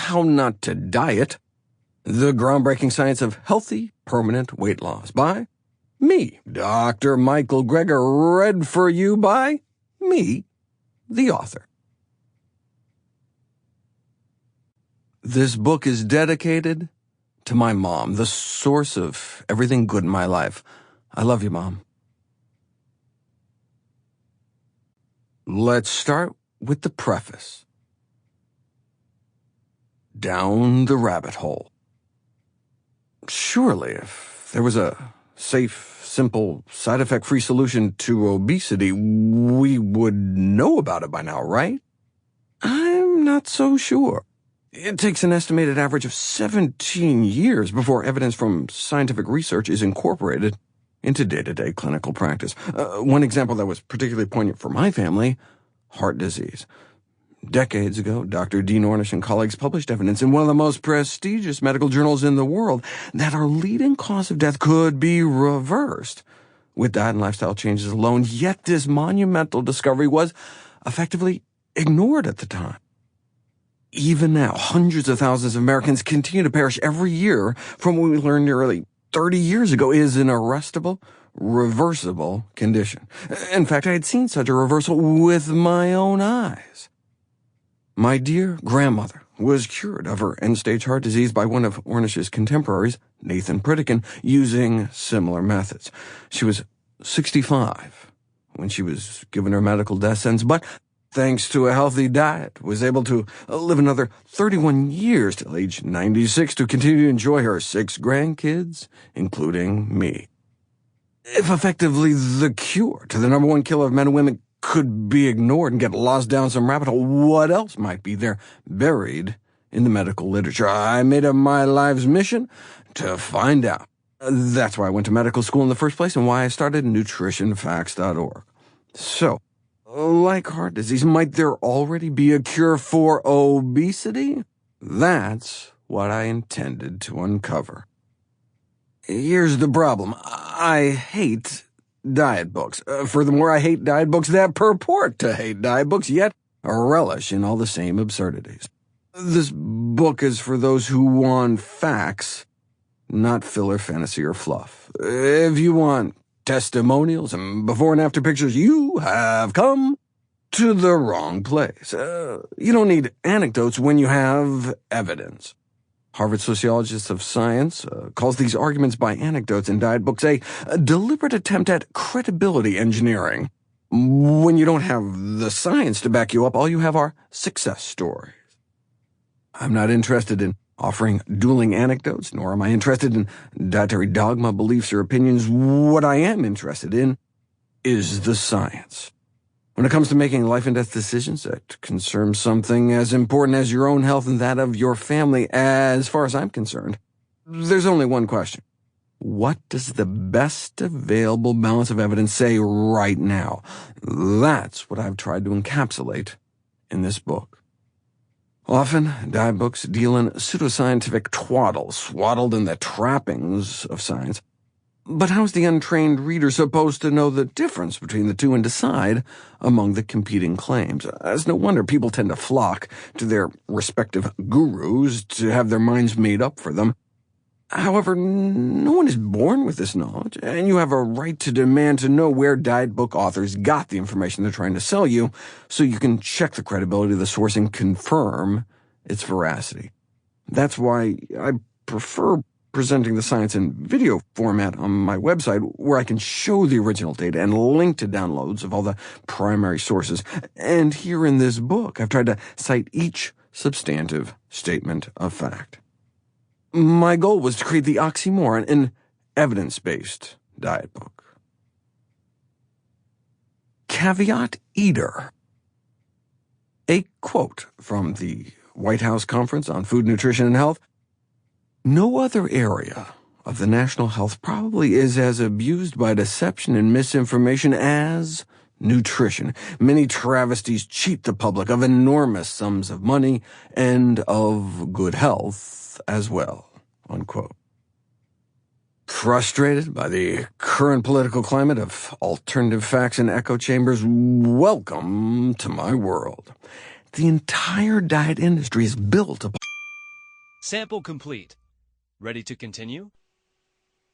How Not to Diet, The Groundbreaking Science of Healthy, Permanent Weight Loss by me, Dr. Michael Greger, read for you by me, the author. This book is dedicated to my mom, the source of everything good in my life. I love you, Mom. Let's start with the preface. Down the rabbit hole. Surely, if there was a safe, simple, side effect-free solution to obesity, we would know about it by now, right? I'm not so sure. It takes an estimated average of 17 years before evidence from scientific research is incorporated into day-to-day clinical practice. One example that was particularly poignant for my family, heart disease. Decades ago, Dr. Dean Ornish and colleagues published evidence in one of the most prestigious medical journals in the world that our leading cause of death could be reversed with diet and lifestyle changes alone, yet this monumental discovery was effectively ignored at the time. Even now, hundreds of thousands of Americans continue to perish every year from what we learned nearly 30 years ago is an arrestable, reversible condition. In fact, I had seen such a reversal with my own eyes. My dear grandmother was cured of her end-stage heart disease by one of Ornish's contemporaries, Nathan Pritikin, using similar methods. She was 65 when she was given her medical death sentence, but thanks to a healthy diet, was able to live another 31 years till age 96 to continue to enjoy her 6 grandkids, including me. If effectively the cure to the number one killer of men and women could be ignored and get lost down some rabbit hole, what else might be there buried in the medical literature? I made it my life's mission to find out. That's why I went to medical school in the first place and why I started nutritionfacts.org. So, like heart disease, might there already be a cure for obesity? That's what I intended to uncover. Here's the problem. I hate diet books. Furthermore, I hate diet books that purport to hate diet books, yet relish in all the same absurdities. This book is for those who want facts, not filler, fantasy, or fluff. If you want testimonials and before and after pictures, you have come to the wrong place. You don't need anecdotes when you have evidence. Harvard sociologist of science calls these arguments by anecdotes in diet books a deliberate attempt at credibility engineering. When you don't have the science to back you up, all you have are success stories. I'm not interested in offering dueling anecdotes, nor am I interested in dietary dogma, beliefs, or opinions. What I am interested in is the science. When it comes to making life and death decisions that concern something as important as your own health and that of your family, as far as I'm concerned, there's only one question. What does the best available balance of evidence say right now? That's what I've tried to encapsulate in this book. Often, diet books deal in pseudoscientific twaddle, swaddled in the trappings of science. But how's the untrained reader supposed to know the difference between the two and decide among the competing claims? It's no wonder people tend to flock to their respective gurus to have their minds made up for them. However, no one is born with this knowledge, and you have a right to demand to know where diet book authors got the information they're trying to sell you, so you can check the credibility of the source and confirm its veracity. That's why I prefer presenting the science in video format on my website, where I can show the original data and link to downloads of all the primary sources. And here in this book, I've tried to cite each substantive statement of fact. My goal was to create the oxymoron, an evidence-based diet book. Caveat Eater. A quote from the White House Conference on Food, Nutrition, and Health. No other area of the national health probably is as abused by deception and misinformation as nutrition. Many travesties cheat the public of enormous sums of money and of good health as well, unquote. Frustrated by the current political climate of alternative facts and echo chambers, welcome to my world. The entire diet industry is built upon Sample complete. Ready to continue?